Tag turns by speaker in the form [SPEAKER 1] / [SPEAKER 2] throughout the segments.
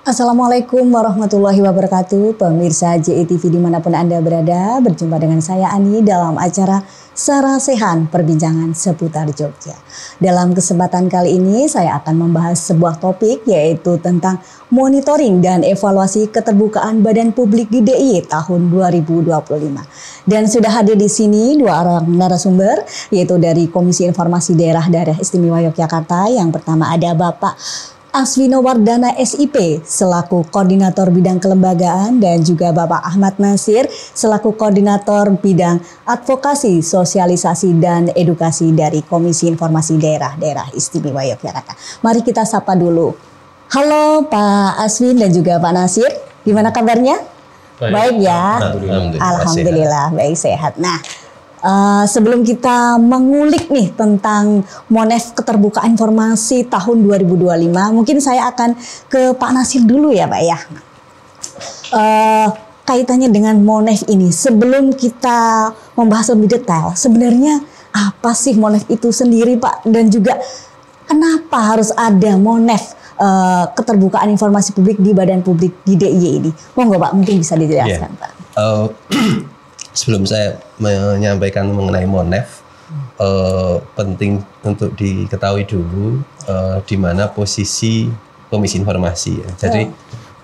[SPEAKER 1] Assalamualaikum warahmatullahi wabarakatuh. Pemirsa JETV dimanapun Anda berada, berjumpa dengan saya Ani dalam acara Sarasehan Perbincangan Seputar Jogja. Dalam kesempatan kali ini saya akan membahas sebuah topik, yaitu tentang monitoring dan evaluasi keterbukaan badan publik di DIY tahun 2025. Dan sudah hadir di sini dua orang narasumber, yaitu dari Komisi Informasi Daerah Istimewa Yogyakarta. Yang pertama ada Bapak Aswino Wardana SIP selaku Koordinator Bidang Kelembagaan, dan juga Bapak Ahmad Nasir selaku Koordinator Bidang Advokasi, Sosialisasi, dan Edukasi dari Komisi Informasi Daerah Istimewa Yogyakarta. Mari kita sapa dulu. Halo Pak Aswin dan juga Pak Nasir, gimana kabarnya? Baik ya? Alhamdulillah baik, sehat. Nah, sebelum kita mengulik nih tentang Monef Keterbukaan Informasi tahun 2025, mungkin saya akan ke Pak Nasir dulu ya Pak ya. Kaitannya dengan Monef ini, sebelum kita membahas lebih detail, sebenarnya apa sih Monef itu sendiri Pak? Dan juga kenapa harus ada Monef Keterbukaan Informasi Publik di Badan Publik di DIY ini? Monggo Pak, mungkin bisa dijelaskan Pak.
[SPEAKER 2] Sebelum saya menyampaikan mengenai Monef, penting untuk diketahui dulu di mana posisi Komisi Informasi. Ya. Jadi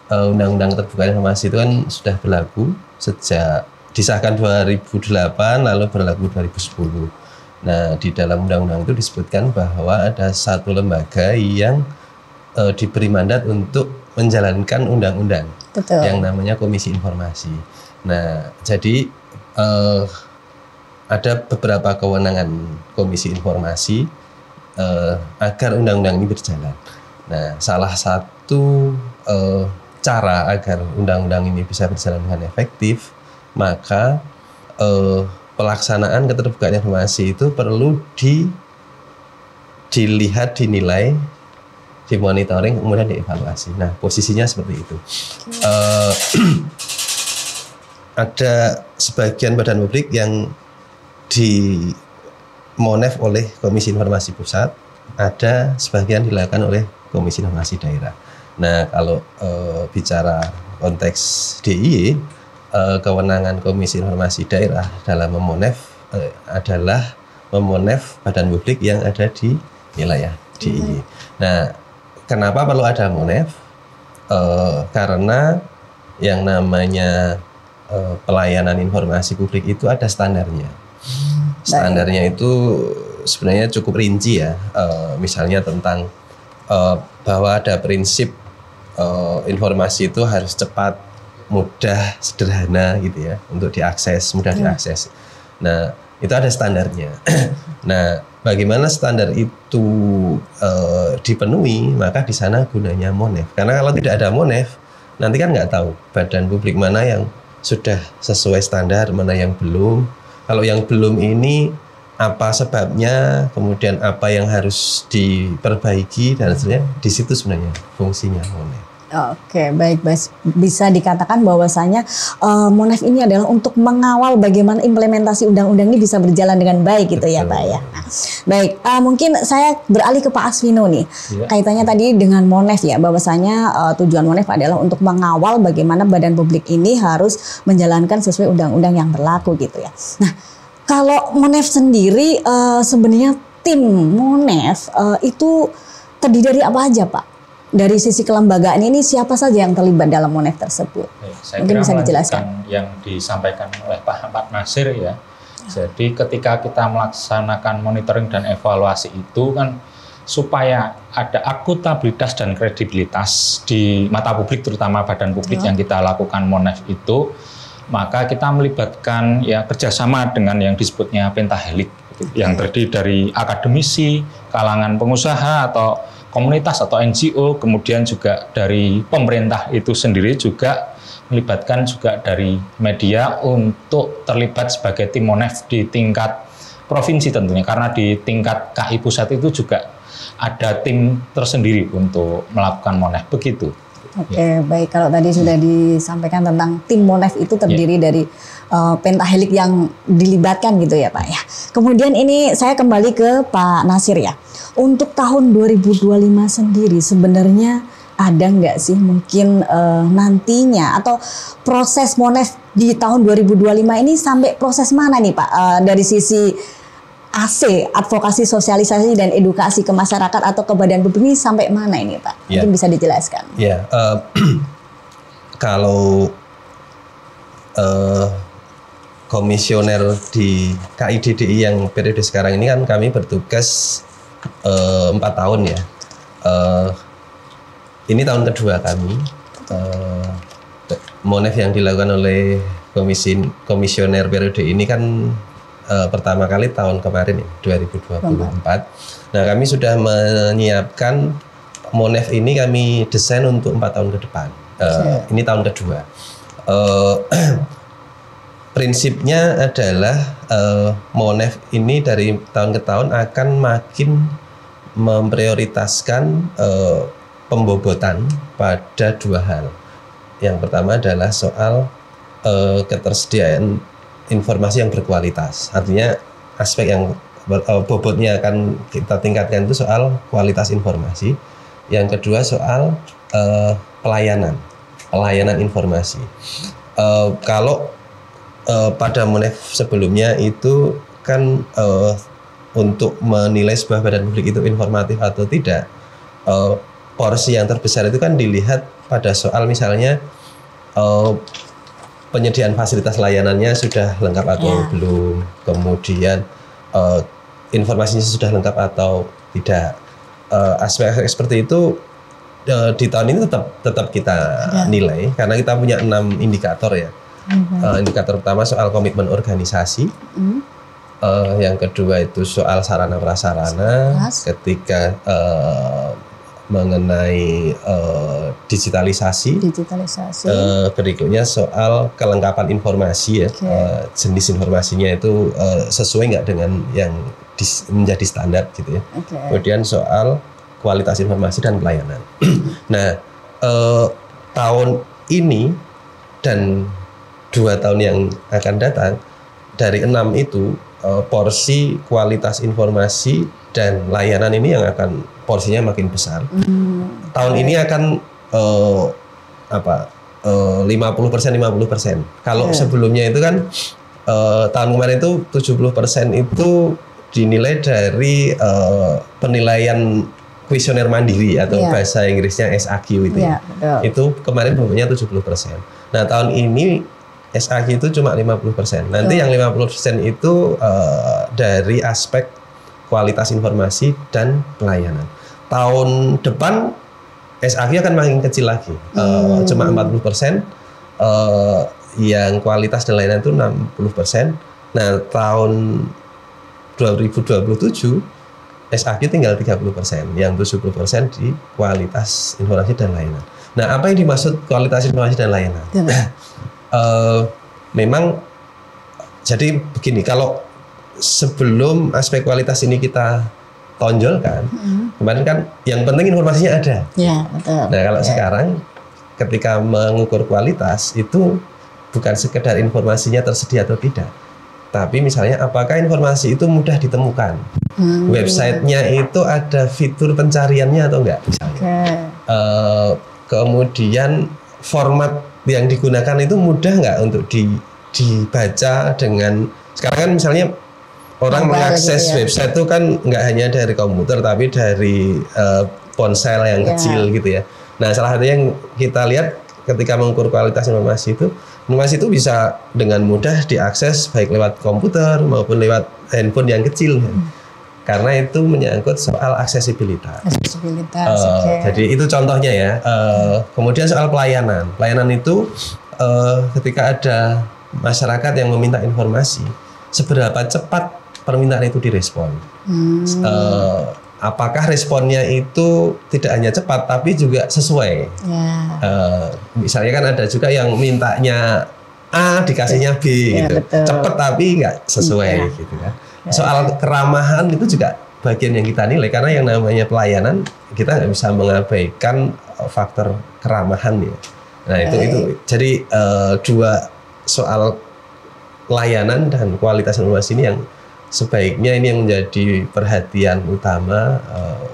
[SPEAKER 2] Undang-Undang Keterbukaan Informasi itu kan sudah berlaku sejak disahkan 2008, lalu berlaku 2010. Nah, di dalam undang-undang itu disebutkan bahwa ada satu lembaga yang diberi mandat untuk menjalankan undang-undang yang namanya Komisi Informasi. Nah, jadi ada beberapa kewenangan Komisi Informasi agar undang-undang ini berjalan. Nah, salah satu cara agar undang-undang ini bisa berjalan dengan efektif, maka pelaksanaan keterbukaan informasi itu perlu dilihat, dinilai, dimonitoring, kemudian dievaluasi. Nah, posisinya seperti itu. Ada sebagian badan publik yang di Monef oleh Komisi Informasi Pusat, ada sebagian dilakukan oleh Komisi Informasi Daerah. Nah, kalau bicara konteks DIY, kewenangan Komisi Informasi Daerah dalam memonef adalah memonef badan publik yang ada di wilayah DIY. Nah, kenapa perlu ada Monef? Karena yang namanya pelayanan informasi publik itu ada standarnya. Standarnya itu sebenarnya cukup rinci ya. Misalnya tentang bahwa ada prinsip informasi itu harus cepat, mudah, sederhana gitu ya, untuk diakses, mudah diakses. Nah, itu ada standarnya. Nah, bagaimana standar itu dipenuhi, maka di sana gunanya Monef. Karena kalau tidak ada Monef, nanti kan nggak tahu badan publik mana yang sudah sesuai standar, mana yang belum. Kalau yang belum ini apa sebabnya, kemudian apa yang harus diperbaiki, dan seterusnya. Di situ sebenarnya fungsinya Monef.
[SPEAKER 1] Oke, baik. Bisa dikatakan bahwasanya Monef ini adalah untuk mengawal bagaimana implementasi undang-undang ini bisa berjalan dengan baik gitu. Betul. Ya Pak ya. Nah, baik, mungkin saya beralih ke Pak Aswino nih. Ya. Kaitannya tadi dengan Monef ya, bahwasanya tujuan Monef adalah untuk mengawal bagaimana badan publik ini harus menjalankan sesuai undang-undang yang berlaku gitu ya. Nah, kalau Monef sendiri sebenarnya tim Monef itu terdiri dari apa aja Pak? Dari sisi kelembagaan ini siapa saja yang terlibat dalam Monef tersebut?
[SPEAKER 3] Saya mungkin bisa dijelaskan yang disampaikan oleh Pak Nasir ya. Jadi ketika kita melaksanakan monitoring dan evaluasi itu kan supaya ada akuntabilitas dan kredibilitas di mata publik, terutama badan publik yang kita lakukan Monef itu, maka kita melibatkan ya kerjasama dengan yang disebutnya pentahelik, yang terdiri dari akademisi, kalangan pengusaha atau komunitas atau NGO, kemudian juga dari pemerintah itu sendiri, juga melibatkan juga dari media untuk terlibat sebagai tim Monef di tingkat provinsi tentunya, karena di tingkat KI pusat itu juga ada tim tersendiri untuk melakukan Monef, begitu.
[SPEAKER 1] Oke, baik. Kalau tadi sudah disampaikan tentang tim Monef itu terdiri dari pentahelik yang dilibatkan gitu ya Pak ya. Kemudian ini saya kembali ke Pak Nasir ya. Untuk tahun 2025 sendiri sebenarnya ada nggak sih mungkin nantinya atau proses Monef di tahun 2025 ini sampai proses mana nih Pak, dari sisi AC, advokasi, sosialisasi dan edukasi ke masyarakat atau ke badan publik ini sampai mana ini Pak? Mungkin bisa dijelaskan.
[SPEAKER 2] Ya, kalau komisioner di KIDDI yang periode sekarang ini kan kami bertugas 4 tahun ya. Ini tahun kedua kami. Monef yang dilakukan oleh komisioner periode ini kan pertama kali tahun kemarin ya, 2024. Nah, kami sudah menyiapkan Monef ini kami desain untuk 4 tahun ke depan. Ini tahun kedua. Prinsipnya adalah Monef ini dari tahun ke tahun akan makin memprioritaskan pembobotan pada 2 hal. Yang pertama adalah soal ketersediaan informasi yang berkualitas. Artinya aspek yang bobotnya akan kita tingkatkan itu soal kualitas informasi. Yang kedua soal pelayanan informasi. Kalau pada Monef sebelumnya itu kan untuk menilai sebuah badan publik itu informatif atau tidak, porsi yang terbesar itu kan dilihat pada soal misalnya penyediaan fasilitas layanannya sudah lengkap atau belum, kemudian informasinya sudah lengkap atau tidak. Aspek-aspek seperti itu di tahun ini tetap kita nilai karena kita punya 6 indikator ya. Indikator pertama soal komitmen organisasi, yang kedua itu soal sarana prasarana, ketiga mengenai digitalisasi. Berikutnya soal kelengkapan informasi ya, jenis informasinya itu sesuai nggak dengan yang menjadi standar gitu ya. Kemudian soal kualitas informasi dan pelayanan. Nah, tahun ini dan 2 tahun yang akan datang, dari 6 itu porsi kualitas informasi dan layanan ini yang akan porsinya makin besar. Tahun ini akan 50%. Kalau sebelumnya itu kan tahun kemarin itu 70% itu dinilai dari penilaian kuesioner mandiri atau bahasa Inggrisnya SAQ itu. Itu kemarin bobotnya 70%. Nah, tahun ini SAQ itu cuma 50%. Nanti yang 50% itu dari aspek kualitas informasi dan pelayanan. Tahun depan SAQ akan makin kecil lagi, cuma 40%. Yang kualitas dan layanan itu 60%. Nah, tahun 2027 SAQ tinggal 30%, yang 70% di kualitas informasi dan layanan. Nah, apa yang dimaksud kualitas informasi dan layanan? Memang jadi begini, kalau sebelum aspek kualitas ini kita tonjolkan, kemarin kan yang penting informasinya ada. Nah, kalau sekarang ketika mengukur kualitas itu bukan sekedar informasinya tersedia atau tidak, tapi misalnya apakah informasi itu mudah ditemukan, websitenya itu ada fitur pencariannya atau enggak, misalnya. Kemudian format yang digunakan itu mudah nggak untuk dibaca dengan, sekarang kan misalnya orang mengakses website itu kan nggak hanya dari komputer tapi dari ponsel yang kecil gitu ya. Nah, salah satu yang kita lihat ketika mengukur kualitas informasi itu bisa dengan mudah diakses baik lewat komputer maupun lewat handphone yang kecil. Karena itu menyangkut soal aksesibilitas. Jadi itu contohnya ya. Kemudian soal pelayanan. Pelayanan itu ketika ada masyarakat yang meminta informasi, seberapa cepat permintaan itu direspon. Apakah responnya itu tidak hanya cepat tapi juga sesuai. Misalnya kan ada juga yang mintanya A dikasihnya B gitu. Cepat tapi nggak sesuai gitu kan. Soal keramahan itu juga bagian yang kita nilai, karena yang namanya pelayanan kita nggak bisa mengabaikan faktor keramahan ya. Nah itu jadi 2 soal layanan dan kualitas informasi ini yang sebaiknya ini yang menjadi perhatian utama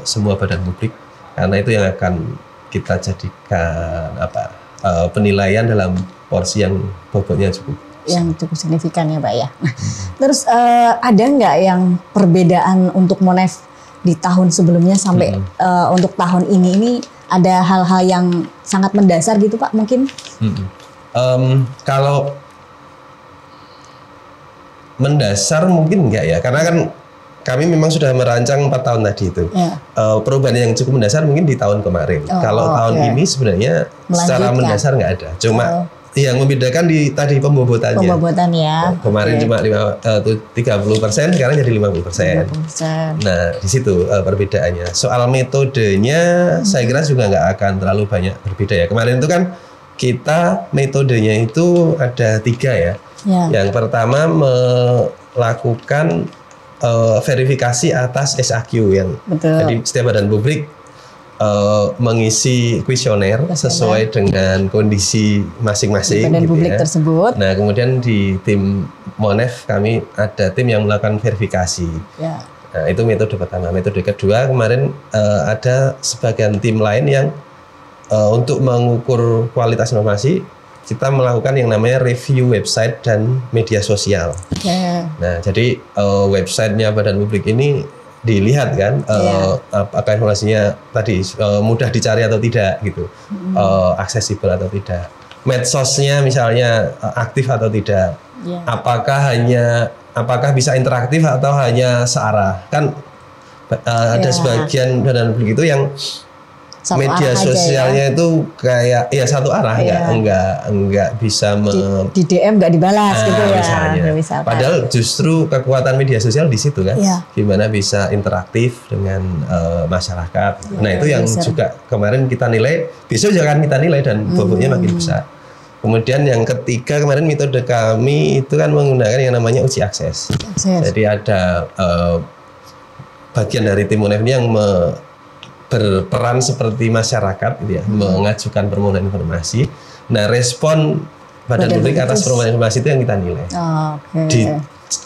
[SPEAKER 2] semua badan publik, karena itu yang akan kita jadikan penilaian dalam porsi yang bobotnya cukup
[SPEAKER 1] signifikan ya Pak ya. Terus ada nggak yang perbedaan untuk Monef di tahun sebelumnya sampai untuk tahun ini ada hal-hal yang sangat mendasar gitu Pak mungkin?
[SPEAKER 2] Kalau mendasar mungkin enggak ya, karena kan kami memang sudah merancang 4 tahun tadi itu. Perubahan yang cukup mendasar mungkin di tahun kemarin. Kalau tahun ini sebenarnya secara mendasar nggak ada. Cuma yang membedakan di tadi pembobotannya.
[SPEAKER 1] Pembobotan ya.
[SPEAKER 2] Kemarin cuma 30%, sekarang jadi 50%. Nah, di situ perbedaannya. Soal metodenya, saya kira juga nggak akan terlalu banyak berbeda ya. Kemarin itu kan kita metodenya itu ada 3 ya. Yang pertama melakukan verifikasi atas SAQ yang jadi setiap badan publik mengisi kuesioner sesuai dengan kondisi masing-masing
[SPEAKER 1] badan publik tersebut.
[SPEAKER 2] Nah, kemudian di tim Monef kami ada tim yang melakukan verifikasi. Nah, itu metode pertama. Metode kedua kemarin ada sebagian tim lain yang untuk mengukur kualitas informasi kita melakukan yang namanya review website dan media sosial. Nah, jadi websitenya badan publik ini dilihat kan, apakah informasinya tadi mudah dicari atau tidak gitu, aksesibel atau tidak. Medsosnya misalnya aktif atau tidak. Apakah bisa interaktif atau hanya searah? Kan ada sebagian badan publik itu yang media sosialnya itu kayak satu arah, enggak bisa
[SPEAKER 1] di DM enggak dibalas gitu ya
[SPEAKER 2] misalnya. Padahal justru kekuatan media sosial di situ kan, gimana bisa interaktif dengan masyarakat. Nah, itu yang juga kemarin kita nilai, besok juga akan kita nilai dan bobotnya makin besar. Kemudian yang ketiga kemarin metode kami itu kan menggunakan yang namanya uji akses. Jadi ada bagian dari tim Monef yang berperan seperti masyarakat gitu ya, mengajukan permohonan informasi. Nah, respon badan publik atas permohonan informasi itu yang kita nilai.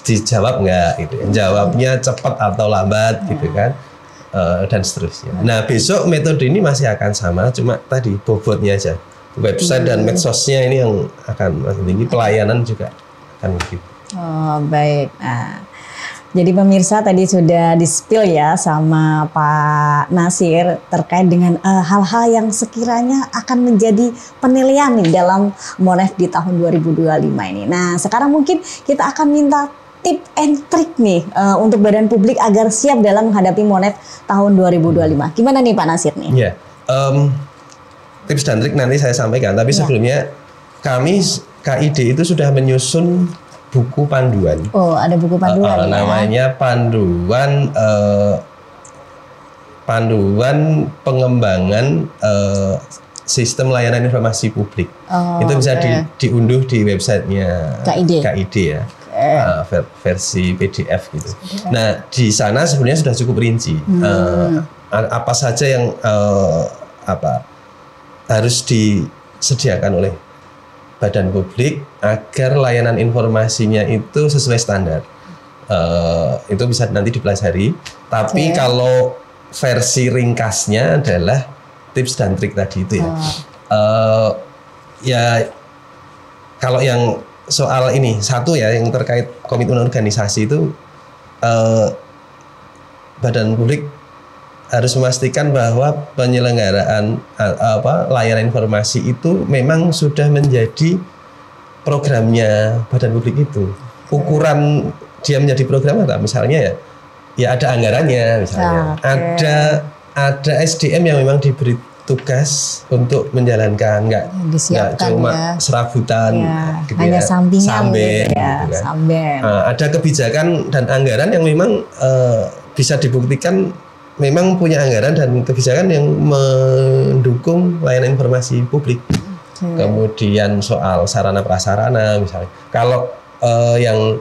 [SPEAKER 2] Dijawab nggak gitu ya. Jawabnya cepat atau lambat gitu kan. Dan seterusnya. Nah, besok metode ini masih akan sama, cuma tadi bobotnya aja. Website dan medsosnya ini yang akan makin tinggi, pelayanan juga akan begitu.
[SPEAKER 1] Baik. Nah, jadi pemirsa tadi sudah di-spill ya sama Pak Nasir terkait dengan hal-hal yang sekiranya akan menjadi penilaian nih dalam Monef di tahun 2025 ini. Nah, sekarang mungkin kita akan minta tip and trick nih untuk badan publik agar siap dalam menghadapi Monef tahun 2025. Gimana nih Pak Nasir nih?
[SPEAKER 2] Ya, tips dan trik nanti saya sampaikan. Tapi sebelumnya kami KID itu sudah menyusun buku panduan.
[SPEAKER 1] Ada buku panduan ya.
[SPEAKER 2] Namanya panduan pengembangan sistem layanan informasi publik. Itu bisa diunduh di websitenya KID ya. Versi PDF gitu. Nah, di sana sebenarnya sudah cukup rinci. Apa saja yang harus disediakan oleh badan publik agar layanan informasinya itu sesuai standar. Itu bisa nanti dipelajari. Tapi kalau versi ringkasnya adalah tips dan trik tadi itu ya. Kalau yang soal ini satu ya, yang terkait komitmen organisasi itu badan publik harus memastikan bahwa penyelenggaraan layanan informasi itu memang sudah menjadi programnya badan publik itu. Ukuran dia menjadi program apa? Misalnya ya ada anggarannya misalnya. Ada SDM yang memang diberi tugas untuk menjalankan, nggak cuma serabutan
[SPEAKER 1] gitu hanya sampingan
[SPEAKER 2] gitu kan. Ada kebijakan dan anggaran yang memang bisa dibuktikan memang punya anggaran dan kebijakan yang mendukung layanan informasi publik. Kemudian soal sarana prasarana misalnya. Kalau yang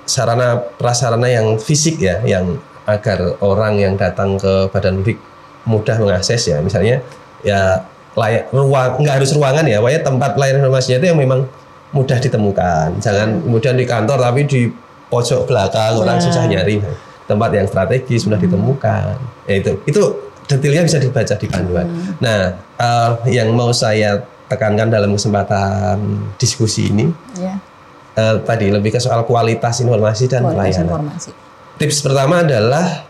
[SPEAKER 2] sarana prasarana yang fisik ya, yang agar orang yang datang ke badan publik mudah mengakses ya, misalnya ya nggak harus ruangan ya, pokoknya tempat layanan informasinya itu yang memang mudah ditemukan. Jangan kemudian di kantor tapi di pojok belakang orang susah nyari. Tempat yang strategis sudah ditemukan. Ya itu detailnya bisa dibaca di panduan. Nah, yang mau saya tekankan dalam kesempatan diskusi ini tadi lebih ke soal kualitas informasi dan pelayanan. Tips pertama adalah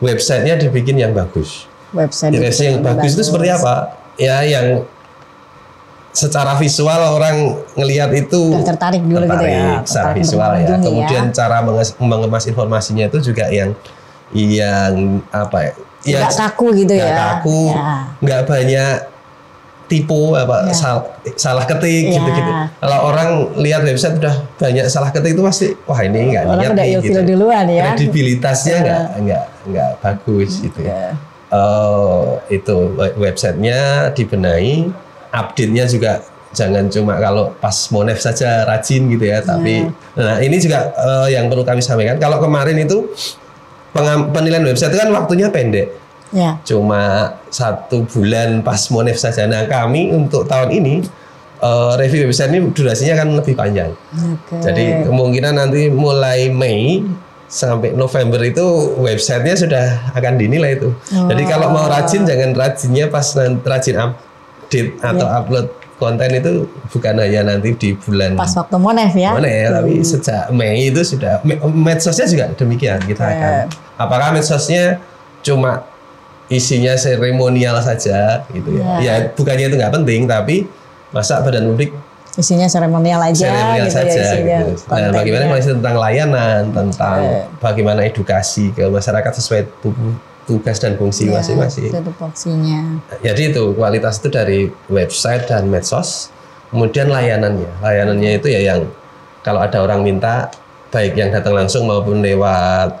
[SPEAKER 2] websitenya dibikin yang bagus. Website yang bagus itu seperti apa? Ya, yang secara visual orang ngelihat itu
[SPEAKER 1] tertarik dulu gitu ya.
[SPEAKER 2] Secara visual ya. Kemudian cara mengemas informasinya itu juga yang apa ya?
[SPEAKER 1] Nggak kaku gitu ya.
[SPEAKER 2] Nggak kaku, nggak banyak tipu salah ketik gitu-gitu. Kalau orang lihat website udah banyak salah ketik itu pasti wah ini nggak niat nih gitu.
[SPEAKER 1] Duluan ya.
[SPEAKER 2] Kredibilitasnya nggak bagus gitu. Itu websitenya dibenahi, update-nya juga jangan cuma kalau pas Monef saja rajin gitu ya, tapi nah ini juga yang perlu kami sampaikan. Kalau kemarin itu penilaian website itu kan waktunya pendek. Cuma 1 bulan pas Monef saja. Nah kami untuk tahun ini review website ini durasinya kan lebih panjang. Jadi kemungkinan nanti mulai Mei sampai November itu websitenya sudah akan dinilai itu. Jadi kalau mau rajin jangan rajinnya pas rajin update atau upload konten itu bukan hanya nanti di bulan
[SPEAKER 1] pas waktu Monef ya.
[SPEAKER 2] Tapi sejak Mei itu sudah medsosnya juga demikian kita akan. Apakah medsosnya cuma isinya seremonial saja gitu ya. Ya bukannya itu nggak penting, tapi masa badan publik
[SPEAKER 1] isinya seremonial aja gitu
[SPEAKER 2] saja ya, gitu. Nah, bagaimana masih tentang layanan, tentang bagaimana edukasi ke masyarakat sesuai tugas dan fungsi masing-masing. Jadi itu kualitas itu dari website dan medsos. Kemudian layanannya itu ya yang kalau ada orang minta baik yang datang langsung maupun lewat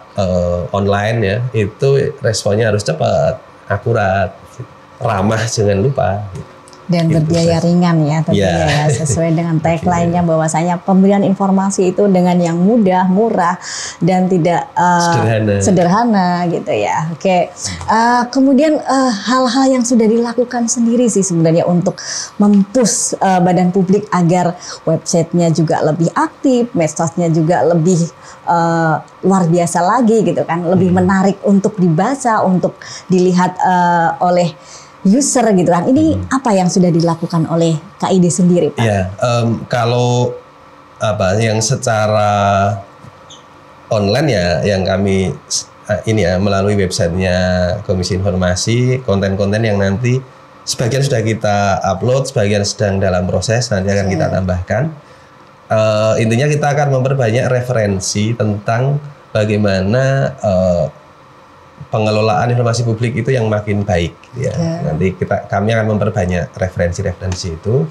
[SPEAKER 2] online ya, itu responnya harus cepat, akurat, ramah, jangan lupa.
[SPEAKER 1] Dan berbiaya ringan ya tentunya ya, sesuai dengan tagline-nya bahwasanya pemberian informasi itu dengan yang mudah, murah, dan tidak sederhana gitu ya. Kemudian hal-hal yang sudah dilakukan sendiri sih sebenarnya untuk mempush badan publik agar websitenya juga lebih aktif, medsosnya juga lebih luar biasa lagi gitu kan, lebih menarik untuk dibaca, untuk dilihat oleh user gitu kan. Ini apa yang sudah dilakukan oleh KID sendiri, Pak?
[SPEAKER 2] Ya, kalau yang secara online ya, yang kami ini ya melalui websitenya Komisi Informasi, konten-konten yang nanti sebagian sudah kita upload, sebagian sedang dalam proses, nanti akan kita tambahkan. Intinya kita akan memperbanyak referensi tentang bagaimana pengelolaan informasi publik itu yang makin baik ya. Nanti kami akan memperbanyak referensi itu.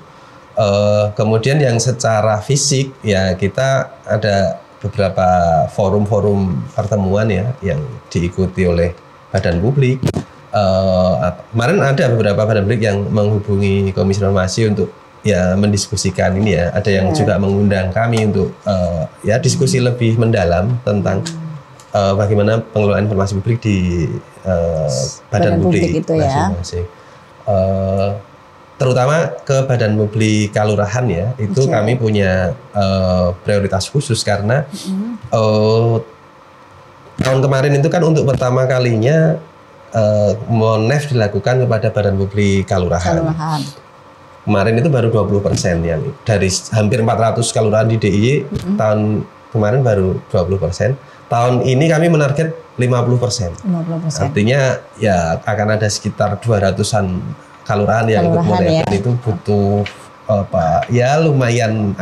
[SPEAKER 2] Kemudian yang secara fisik ya, kita ada beberapa forum-forum pertemuan ya yang diikuti oleh badan publik. Kemarin ada beberapa badan publik yang menghubungi Komisi Informasi untuk ya mendiskusikan ini ya. Ada yang juga mengundang kami untuk ya diskusi lebih mendalam tentang bagaimana pengelolaan informasi publik di badan publik itu masing-masing. Terutama ke badan publik kalurahan ya, itu kami punya prioritas khusus karena tahun kemarin itu kan untuk pertama kalinya Monef dilakukan kepada badan publik kalurahan. Kemarin itu baru 20% yang dari hampir 400 kalurahan di DIY, tahun kemarin baru 20%. Tahun ini kami menarget 50%. Artinya ya akan ada sekitar 200-an kalurahan yang ikut Monef, dan itu butuh ya lumayan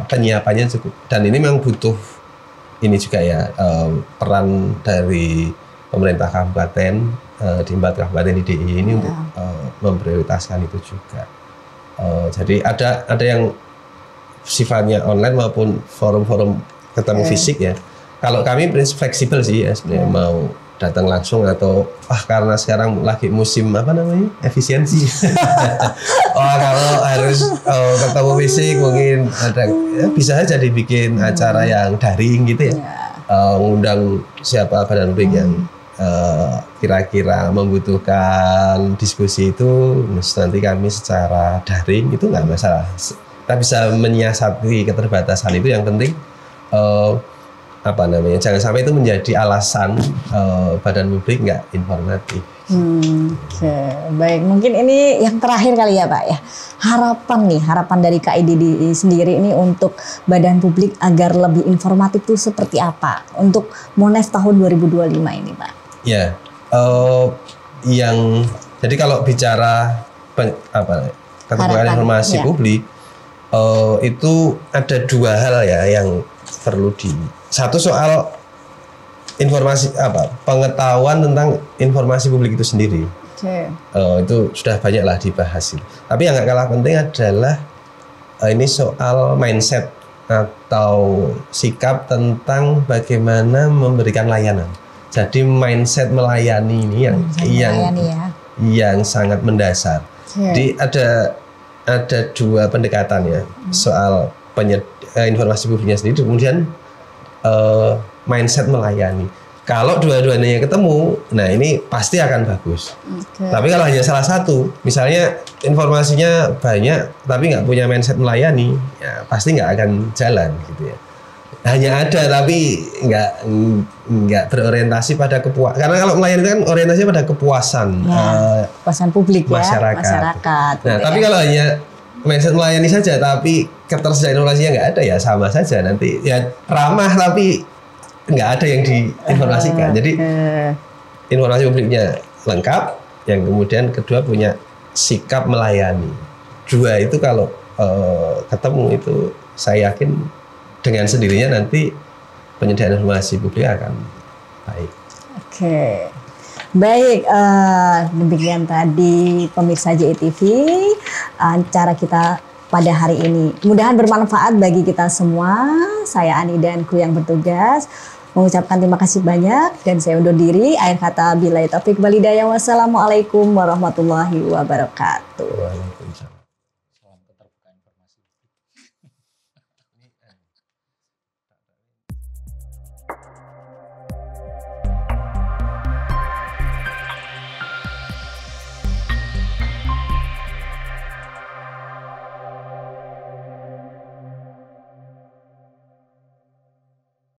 [SPEAKER 2] penyiapannya cukup. Dan ini memang butuh ini juga ya peran dari pemerintah kabupaten di 4 kabupaten di DIY ini untuk memprioritaskan itu juga. Jadi ada yang sifatnya online maupun forum-forum ketemu fisik ya. Kalau kami prinsip fleksibel sih ya sebenarnya, mau datang langsung atau karena sekarang lagi musim efisiensi. Kalau harus ketemu fisik mungkin ada bisa aja dibikin acara yang daring gitu ya. Ngundang siapa badan publik yang kira-kira membutuhkan diskusi itu, nanti kami secara daring itu nggak masalah. Kita bisa menyiasati keterbatasan itu, yang penting jangan sampai itu menjadi alasan badan publik nggak informatif.
[SPEAKER 1] Oke, baik. Mungkin ini yang terakhir kali ya Pak ya. Harapan dari KIDD sendiri ini untuk badan publik agar lebih informatif itu seperti apa untuk Monef tahun 2025 ini Pak?
[SPEAKER 2] Ya, jadi kalau bicara keterbukaan informasi publik itu ada dua hal ya yang perlu satu soal pengetahuan tentang informasi publik itu sendiri. Itu sudah banyaklah dibahas. Tapi yang nggak kalah penting adalah ini soal mindset atau sikap tentang bagaimana memberikan layanan. Jadi mindset melayani ini yang sangat mendasar. Jadi ada dua pendekatan ya soal informasi publiknya sendiri, kemudian mindset melayani. Kalau dua-duanya ketemu, nah ini pasti akan bagus. Tapi kalau hanya salah satu, misalnya informasinya banyak tapi nggak punya mindset melayani, ya pasti nggak akan jalan gitu ya. Hanya ada tapi nggak berorientasi pada kepuasan. Karena kalau melayani itu kan orientasinya pada kepuasan
[SPEAKER 1] kepuasan publik
[SPEAKER 2] masyarakat. Nah,
[SPEAKER 1] gitu
[SPEAKER 2] tapi kalau hanya mindset melayani saja tapi ketersediaan informasinya nggak ada, ya sama saja nanti ya ramah tapi nggak ada yang diinformasikan. Jadi informasi publiknya lengkap, yang kemudian kedua punya sikap melayani. Dua itu kalau ketemu itu saya yakin dengan sendirinya nanti penyediaan informasi publik akan baik.
[SPEAKER 1] Oke. Baik, demikian tadi pemirsa JETV acara kita pada hari ini. Mudahan bermanfaat bagi kita semua. Saya Ani dan kru yang bertugas mengucapkan terima kasih banyak dan saya undur diri. Akhir kata billahi taufik wal hidayah. Wassalamualaikum warahmatullahi wabarakatuh.
[SPEAKER 2] Waalaikumsalam.